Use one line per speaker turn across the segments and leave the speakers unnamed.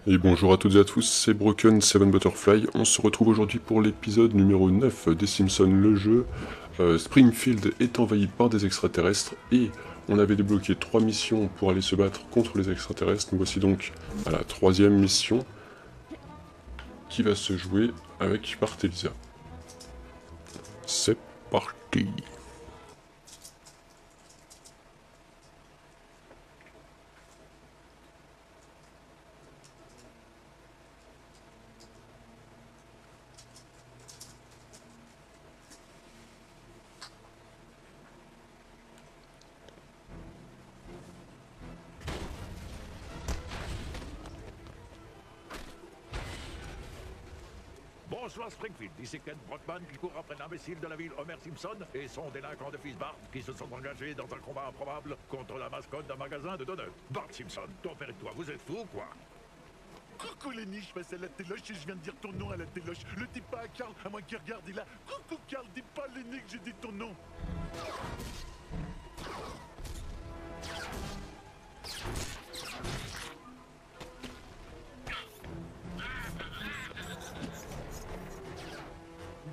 Et bonjour à toutes et à tous, c'est Broken Seven Butterfly. On se retrouve aujourd'hui pour l'épisode numéro 9 des Simpsons, le jeu. Springfield est envahi par des extraterrestres et on avait débloqué 3 missions pour aller se battre contre les extraterrestres. Nous voici donc à la 3e mission qui va se jouer avec Bart et Lisa. C'est parti.
Bonsoir Springfield, ici Ken Brockman qui court après l'imbécile de la ville Homer Simpson et son délinquant de fils Bart qui se sont engagés dans un combat improbable contre la mascotte d'un magasin de donuts. Bart Simpson, ton père et toi, vous êtes fous ou quoi?
Coucou Lenny, je passe à la téloche et je viens de dire ton nom à la téloche. Le dis pas à Carl, à moins qu'il regarde, il a... Coucou Carl, dis pas Lenny que j'ai dit ton nom.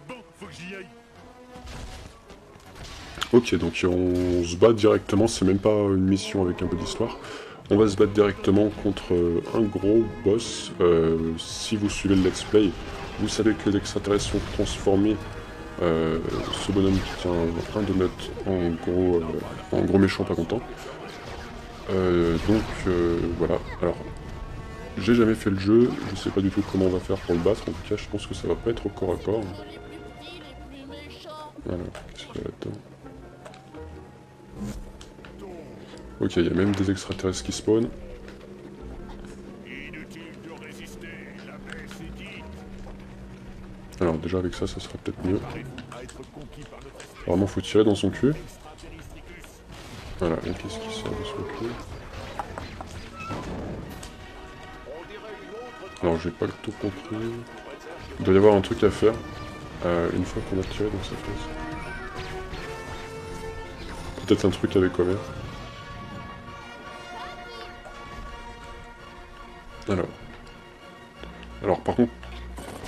Bon, faut que j'y aille.
Ok, donc on se bat directement, c'est même pas une mission avec un peu d'histoire. On va se battre directement contre un gros boss. Si vous suivez le let's play, vous savez que les extraterrestres sont transformés. Ce bonhomme qui tient un donut en gros méchant pas content. Voilà. Alors, j'ai jamais fait le jeu, je sais pas du tout comment on va faire pour le battre. En tout cas, je pense que ça va pas être au corps à corps. Voilà, qu'est-ce qu'il y a là-dedans? Ok, il y a même des extraterrestres qui spawnent. Alors déjà avec ça, ça sera peut-être mieux. Vraiment, faut tirer dans son cul. Voilà, et qu'est-ce qui sort de son cul? Alors j'ai pas tout compris. Il doit y avoir un truc à faire une fois qu'on a tiré dans sa face. Peut-être un truc avec Homer. Alors par contre,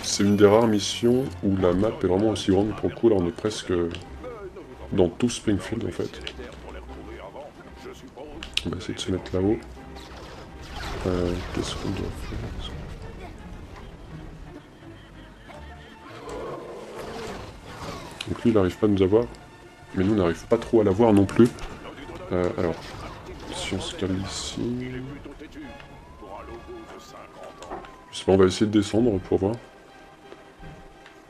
c'est une des rares missions où la map est vraiment aussi grande. Pour le coup, là on est presque dans tout Springfield en fait. On va essayer de se mettre là-haut. Qu'est-ce qu'on doit faire? Donc lui il n'arrive pas à nous avoir, mais nous on n'arrive pas trop à l'avoir non plus. Alors, si on se calme ici... Je sais pas, on va essayer de descendre pour voir.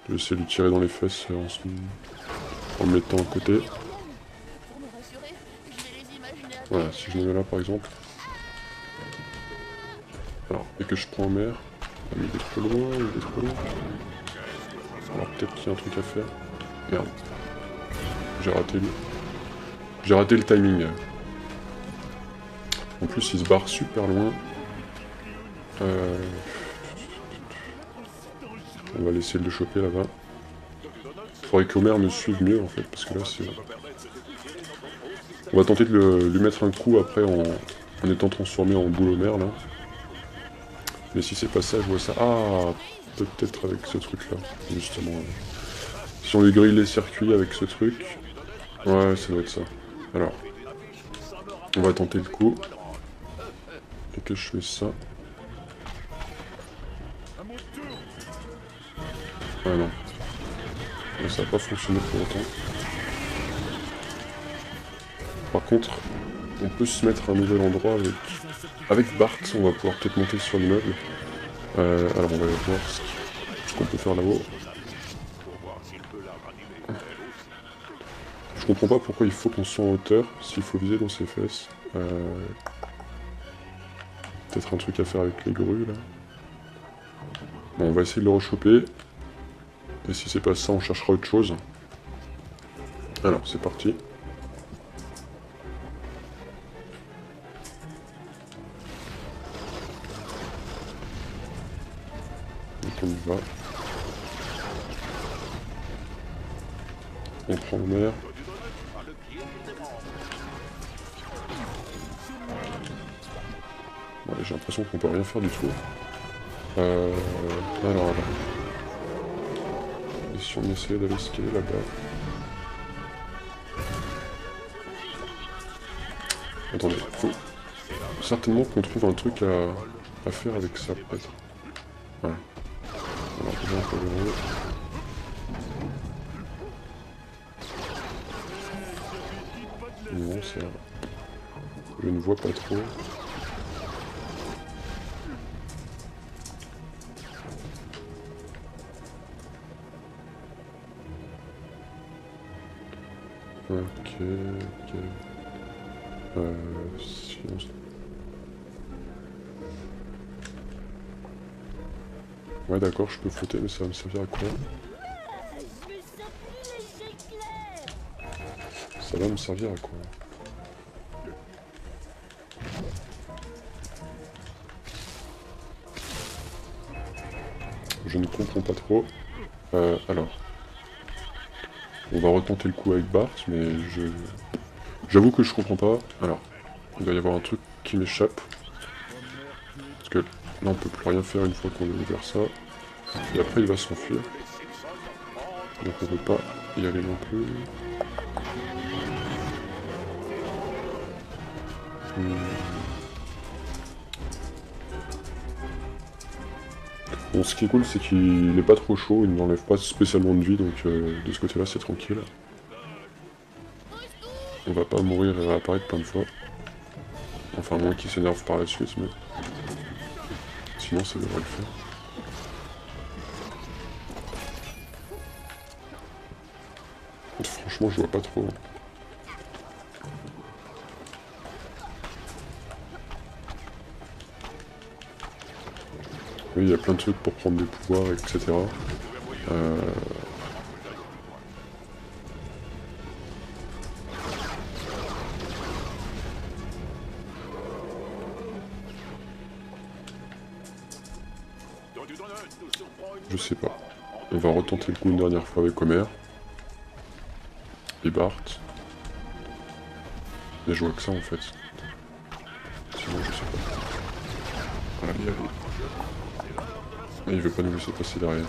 Je vais essayer de lui tirer dans les fesses en le mettant à côté. Voilà, si je me mets là par exemple. Alors, et que je prends en mer. Ah, mais il est trop loin, il est trop loin. Alors peut-être qu'il y a un truc à faire. Merde. J'ai raté le timing. En plus, il se barre super loin. On va laisser le choper là-bas. Faudrait qu'Homer me suive mieux en fait, parce que là c'est... On va tenter de lui mettre un coup après en étant transformé en boule Homer là. Mais si c'est pas ça, je vois ça... Ah, peut-être avec ce truc là, justement. Si on lui grille les circuits avec ce truc... Ouais, ça doit être ça. Alors, on va tenter le coup. Et que je fais ça. Ah non. Mais ça n'a pas fonctionné pour autant. Par contre, on peut se mettre à un nouvel endroit avec Bart, on va pouvoir peut-être monter sur l'immeuble. Alors on va voir ce qu'on peut faire là-haut. Je comprends pas pourquoi il faut qu'on soit en hauteur, s'il faut viser dans ses fesses. Peut-être un truc à faire avec les grues là. Bon, on va essayer de le rechoper. Et si c'est pas ça, on cherchera autre chose. Alors, c'est parti. Donc on y va. On prend Homer. Ouais, j'ai l'impression qu'on peut rien faire du tout. Alors là. Et si on essayait d'aller scaler là-bas? Attendez, faut certainement qu'on trouve un truc à faire avec ça, peut-être. Voilà. Alors, déjà, on peut le... Non, ça... Je ne vois pas trop. Ok, ok. Sinon... Ouais d'accord, je peux flotter, mais ça va me servir à quoi? Ça va me servir à quoi? Je ne comprends pas trop. Alors... On va retenter le coup avec Bart, mais j'avoue que je comprends pas. Alors, il doit y avoir un truc qui m'échappe. Parce que là, on peut plus rien faire une fois qu'on a ouvert ça. Et après, il va s'enfuir. Donc on peut pas y aller non plus. Bon, ce qui est cool, c'est qu'il est pas trop chaud, il n'enlève pas spécialement de vie, donc de ce côté-là, c'est tranquille. On va pas mourir et réapparaître plein de fois. Enfin, moins qu'il s'énerve par la suite, mais... Sinon, ça devrait le faire. Franchement, je vois pas trop. Oui, il y a plein de trucs pour prendre des pouvoirs, etc. Je sais pas. On va retenter le coup une dernière fois avec Homer. Et Bart. Mais je vois que ça en fait. Sinon je sais pas. Allez, allez. Et il veut pas nous laisser passer derrière.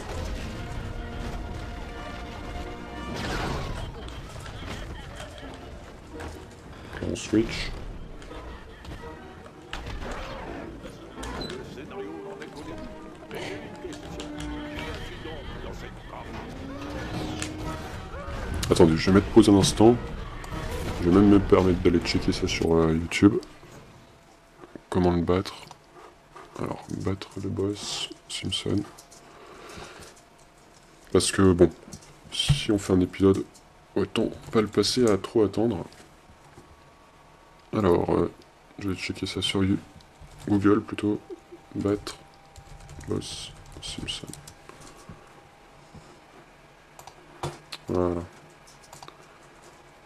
Là on switch. Attendez, je vais mettre pause un instant. Je vais même me permettre d'aller checker ça sur YouTube. Comment le battre. Alors, battre le boss Simpson. Parce que, bon, si on fait un épisode, autant pas le passer à trop attendre. Alors, je vais checker ça sur Google plutôt. Battre boss Simpson. Voilà.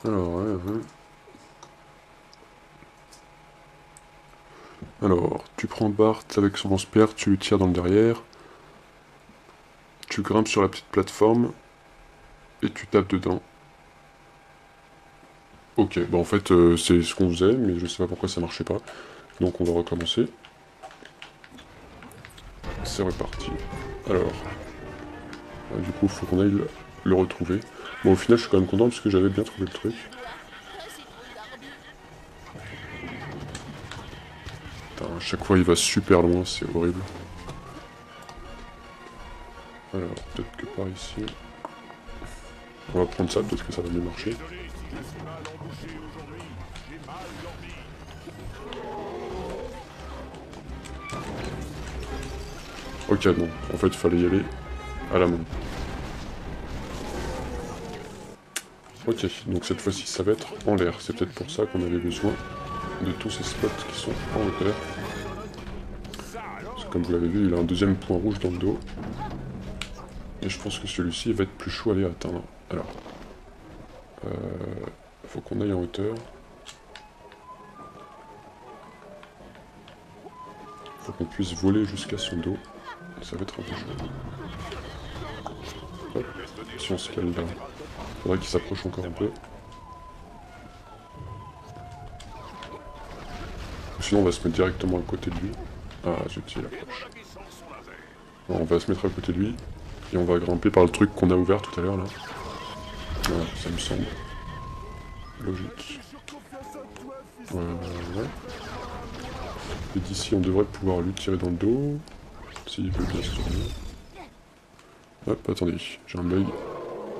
Alors, ouais. Alors, tu prends Bart avec son lance-pierre, tu lui tires dans le derrière. Tu grimpes sur la petite plateforme. Et tu tapes dedans. Ok, bah en fait, c'est ce qu'on faisait, mais je sais pas pourquoi ça marchait pas. Donc on va recommencer. C'est reparti. Alors, du coup, il faut qu'on aille le retrouver. Bon, au final, je suis quand même content parce que j'avais bien trouvé le truc. Putain, à chaque fois, il va super loin, c'est horrible. Alors, peut-être que par ici... On va prendre ça, peut-être que ça va mieux marcher. Ok, non. En fait, il fallait y aller à la main. Ok, donc cette fois-ci, ça va être en l'air. C'est peut-être pour ça qu'on avait besoin de tous ces spots qui sont en hauteur. Parce que comme vous l'avez vu, il a un deuxième point rouge dans le dos. Et je pense que celui-ci va être plus chaud à aller atteindre. Alors, faut qu'on aille en hauteur. Faut qu'on puisse voler jusqu'à son dos. Ça va être un peu chaud. Hop, si on se cale là. Faudrait qu'il s'approche encore un peu. Sinon on va se mettre directement à côté de lui. Ah zut, il approche. Alors, on va se mettre à côté de lui. Et on va grimper par le truc qu'on a ouvert tout à l'heure là. Voilà, ça me semble logique. Ouais. Et d'ici on devrait pouvoir lui tirer dans le dos. S'il veut bien se tourner. Hop, attendez, j'ai un bug.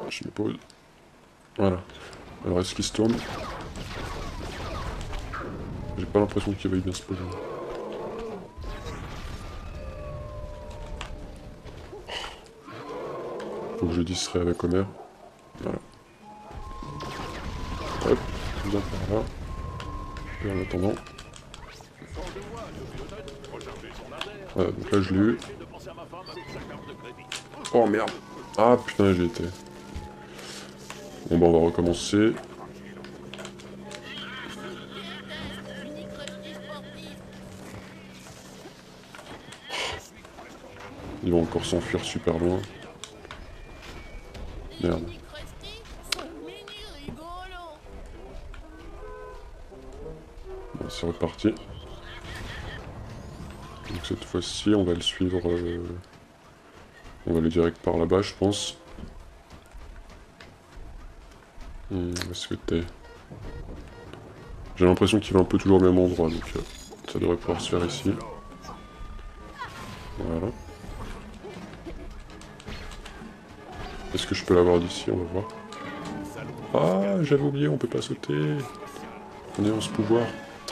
Je me pose. Voilà. Alors est-ce qu'il se tourne? J'ai pas l'impression qu'il veuille bien se poser. Faut que je distrais avec Homer. Voilà. Hop, bien par là. Et en attendant. Voilà, donc là je l'ai eu. Oh merde. Ah putain, j'y étais. Bon bah on va recommencer. Il va encore s'enfuir super loin. Merde. Bon, c'est reparti. Donc cette fois-ci, on va le suivre. On va aller direct par là-bas, je pense. Est-ce que t'es... J'ai l'impression qu'il va un peu toujours au même endroit, donc ça devrait pouvoir se faire ici. Voilà. Est-ce que je peux l'avoir d'ici? On va voir. Ah, j'avais oublié, on peut pas sauter. On est en ce pouvoir.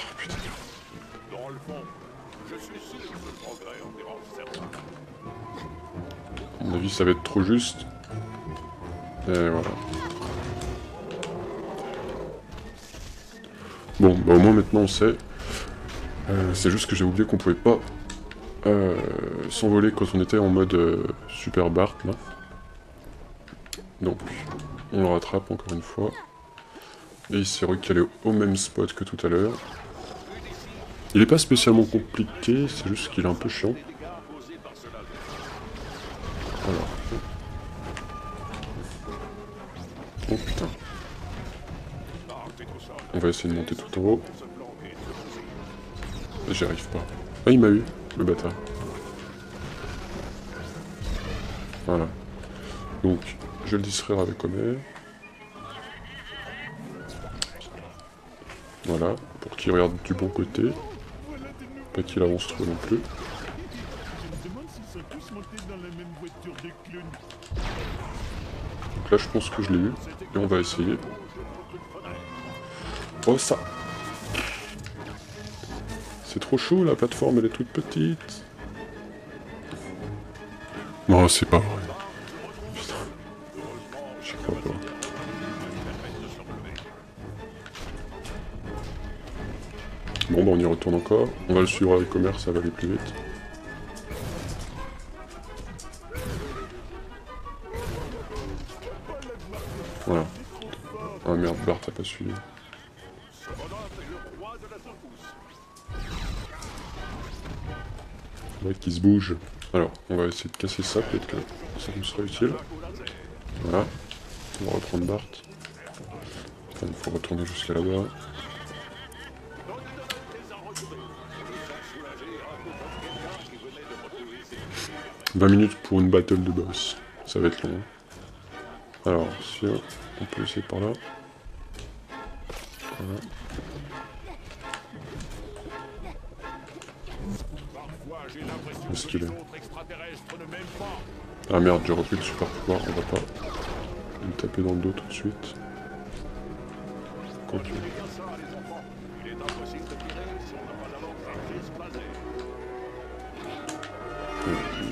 Oh, putain. À mon avis, ça va être trop juste. Et voilà. Bon, bah au moins maintenant on sait. C'est juste que j'ai oublié qu'on pouvait pas s'envoler quand on était en mode Super Bart, là. Donc, on le rattrape encore une fois. Et il s'est recalé au même spot que tout à l'heure. Il est pas spécialement compliqué, c'est juste qu'il est un peu chiant. Voilà. Oh putain. On va essayer de monter tout en haut. J'y arrive pas. Ah, il m'a eu, le bâtard. Voilà. Donc, je vais le distraire avec Homer. Voilà, pour qu'il regarde du bon côté. Pas qu'il avance trop non plus. Donc là, je pense que je l'ai eu. Et on va essayer. Oh, ça! C'est trop chaud, la plateforme, elle est toute petite. Non, c'est pas vrai. Putain. J'y crois pas. Bon, bah on y retourne encore. On va le suivre avec Homer, ça va aller plus vite. Voilà. Ah merde, Bart t'as pas suivi. Ouais, qui se bouge. Alors, on va essayer de casser ça, peut-être que ça nous sera utile. Voilà. On va reprendre Bart. Putain, il faut retourner jusqu'à là-bas. 20 minutes pour une battle de boss. Ça va être long. Alors, si on peut essayer par là. Voilà. Où est-ce qu'il est? Ah merde, j'ai repris le super pouvoir, on va pas me taper dans le dos tout de suite. Quoique.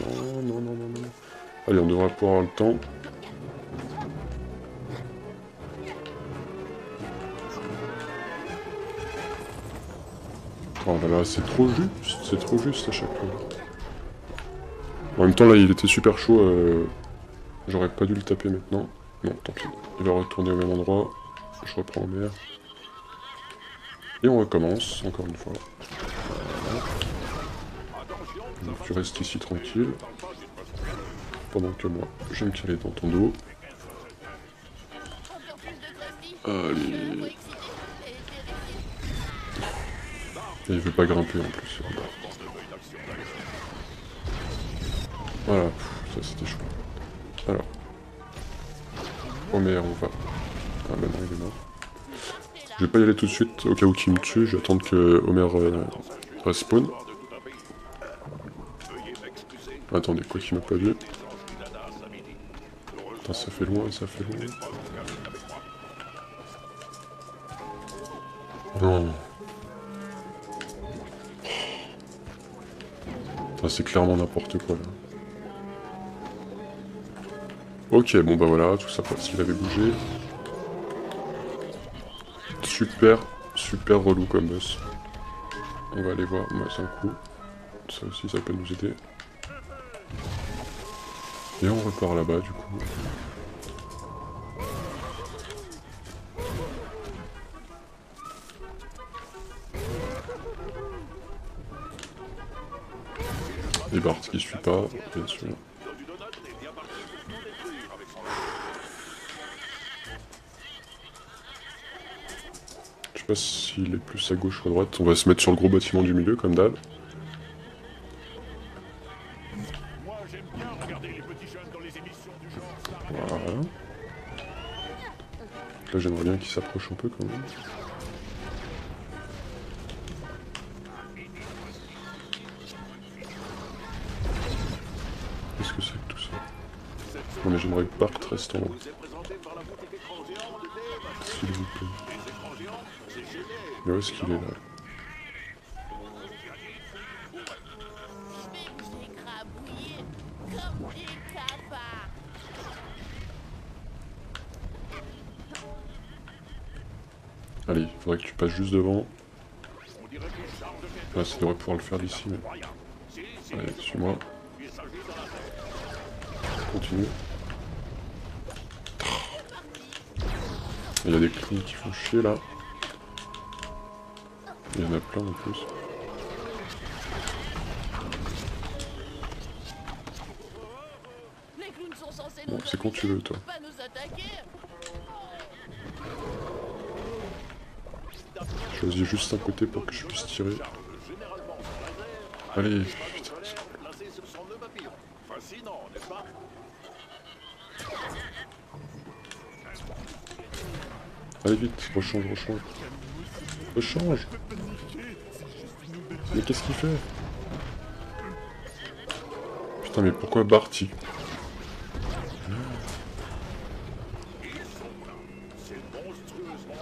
Non, non, non, non, non. Allez, on devrait pouvoir avoir le temps. Oh là là, c'est trop juste à chaque fois. En même temps, là, il était super chaud. J'aurais pas dû le taper maintenant. Non, tant pis. Il va retourner au même endroit. Je reprends en mer. Et on recommence, encore une fois. Voilà. Donc tu restes ici tranquille. Pendant que moi, je vais me caler dans ton dos. Allez. Et il veut pas grimper en plus. Voilà, ça c'était chaud. Alors. Homer, on va... Ah bah non, il est mort. Je vais pas y aller tout de suite, au cas où qu'il me tue, je vais attendre que Homer respawn. Attendez, quoi qu'il m'a pas vu. Putain, ça fait loin, ça fait loin. Non. Putain, c'est clairement n'importe quoi, là. Ok, bon bah voilà, tout ça parce qu'il avait bougé. Super, super relou comme boss. On va aller voir, moi c'est un coup. Ça aussi, ça peut nous aider. Et on repart là-bas, du coup. Et Bart qui suit pas, bien sûr. Je sais pas s'il est plus à gauche ou à droite. On va se mettre sur le gros bâtiment du milieu, comme d'hab. Voilà. Là, j'aimerais bien qu'il s'approche un peu, quand même. Qu'est-ce que c'est que tout ça? Non, mais j'aimerais que Bart reste en haut. S'il vous plaît. Mais où est-ce qu'il est, là? Allez, il faudrait que tu passes juste devant. Là, ça devrait pouvoir le faire d'ici, mais... Allez, suis-moi. Continue. Il y a des clowns qui font chier, là. Il y en a plein, en plus. Bon, c'est quand tu veux, toi. Choisis juste un côté pour que je puisse tirer. Allez, putain. Allez vite, rechange, rechange. Rechange. Mais qu'est-ce qu'il fait? Putain, mais pourquoi Barty?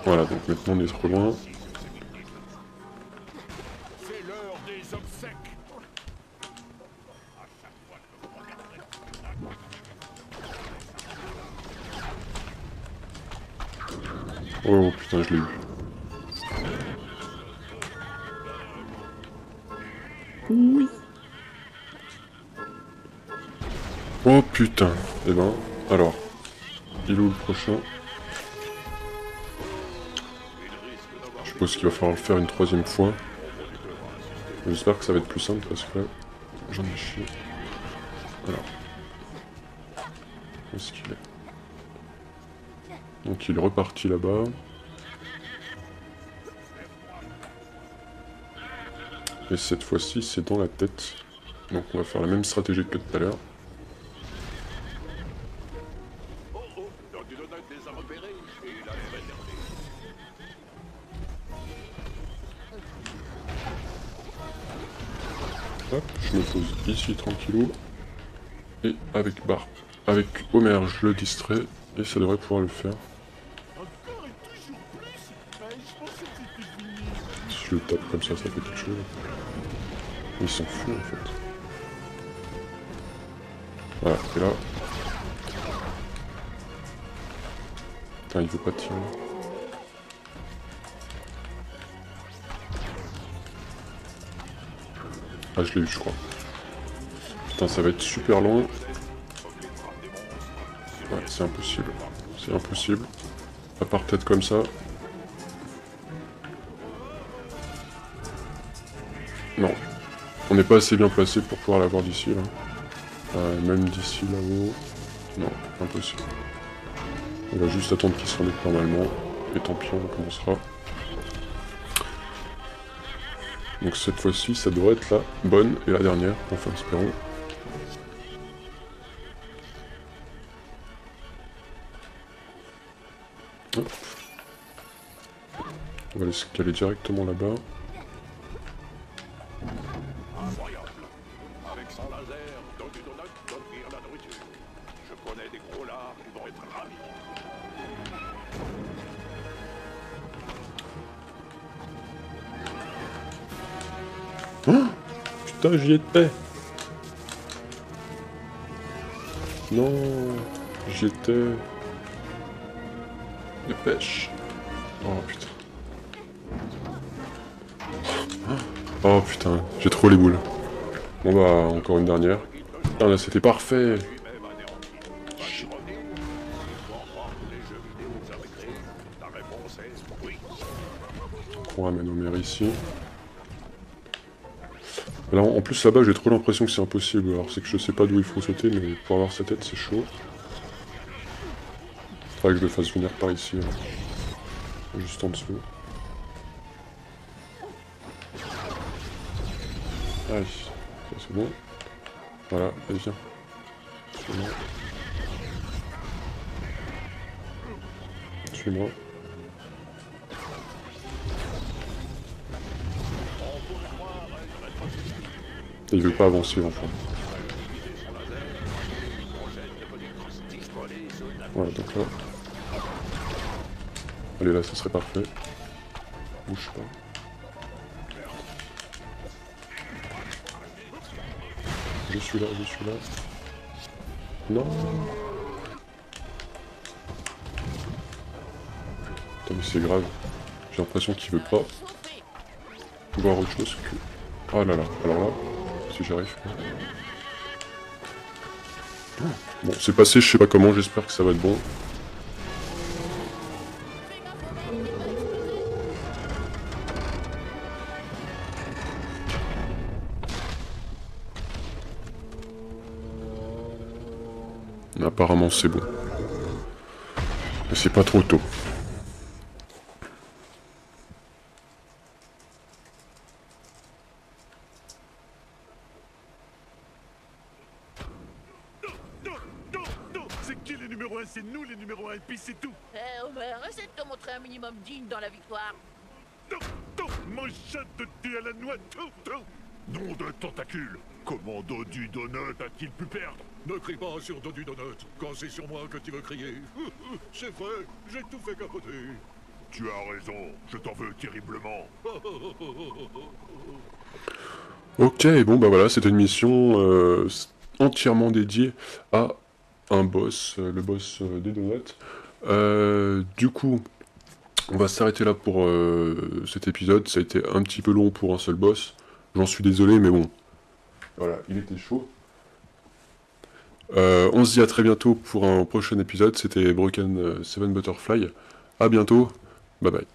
Voilà, donc maintenant on est trop loin. Oh putain, je l'ai eu. Oui. Oh putain. Eh ben, alors. Il est où le prochain? Je suppose qu'il va falloir le faire une troisième fois. J'espère que ça va être plus simple parce que là, j'en ai chié. Alors. Où est-ce qu'il est? Donc il est reparti là-bas. Et cette fois-ci, c'est dans la tête. Donc on va faire la même stratégie que tout à l'heure. Hop, je me pose ici tranquillou. Et avec avec Homer, je le distrais. Et ça devrait pouvoir le faire. Si je le tape comme ça fait quelque chose. Il s'en fout en fait. Voilà, et là... Putain, il veut pas tirer. Ah, je l'ai eu, je crois. Putain, ça va être super long. Ouais, c'est impossible. C'est impossible. À part peut-être comme ça. Non. On n'est pas assez bien placé pour pouvoir l'avoir d'ici, là. Même d'ici, là-haut. Non, impossible. On va juste attendre qu'il se remette normalement. Et tant pis, on recommencera. Donc cette fois-ci, ça devrait être la bonne et la dernière, enfin espérons. Hop. On va laisser caler directement là-bas.
Incroyable. Avec son laser, Dodu Donut donne cuire la nourriture. Je connais des gros lards qui vont être ravis.
Oh putain, j'y étais. Non, j'y étais. De pêche. Oh putain. Oh putain, j'ai trop les boules. Bon bah, encore une dernière. Putain, là c'était parfait.
Lui-même anéanti. Vas-tu revenir? Il faut en croire tous les jeux vidéo que vous avez créés. La réponse est oui.
On ramène Homer ici. Là, en plus là-bas j'ai trop l'impression que c'est impossible. Alors c'est que je sais pas d'où il faut sauter, mais pour avoir sa tête c'est chaud. Faudrait que je le fasse venir par ici. Juste en dessous. Allez, ça c'est bon. Voilà, allez viens. Suis-moi. Suis-moi. Il veut pas avancer enfin. Voilà, donc là. Allez, là, ça serait parfait. Bouge pas. Je suis là, je suis là. Non. Putain, mais c'est grave. J'ai l'impression qu'il veut pas voir autre chose que... Oh là là, alors là, si j'arrive... Bon, c'est passé, je sais pas comment, j'espère que ça va être bon. Apparemment c'est bon. Mais c'est pas trop tôt.
Non, c'est qui les numéros 1? C'est nous les numéros 1 et puis c'est tout.
Homer, essaie de te montrer un minimum digne dans la victoire.
Non, mon chat de thé à la noix, tout. Nom de tentacule. Comment Dodu Donut a-t-il pu perdre?
Ne crie pas sur Dodu Donut quand c'est sur moi que tu veux crier. C'est vrai, j'ai tout fait capoter.
Tu as raison, je t'en veux terriblement.
Ok, bon bah voilà, c'était une mission entièrement dédiée à un boss, le boss des donuts. Du coup, on va s'arrêter là pour cet épisode. Ça a été un petit peu long pour un seul boss. J'en suis désolé, mais bon. Voilà, il était chaud. On se dit à très bientôt pour un prochain épisode. C'était Broken Seven Butterfly. À bientôt. Bye bye.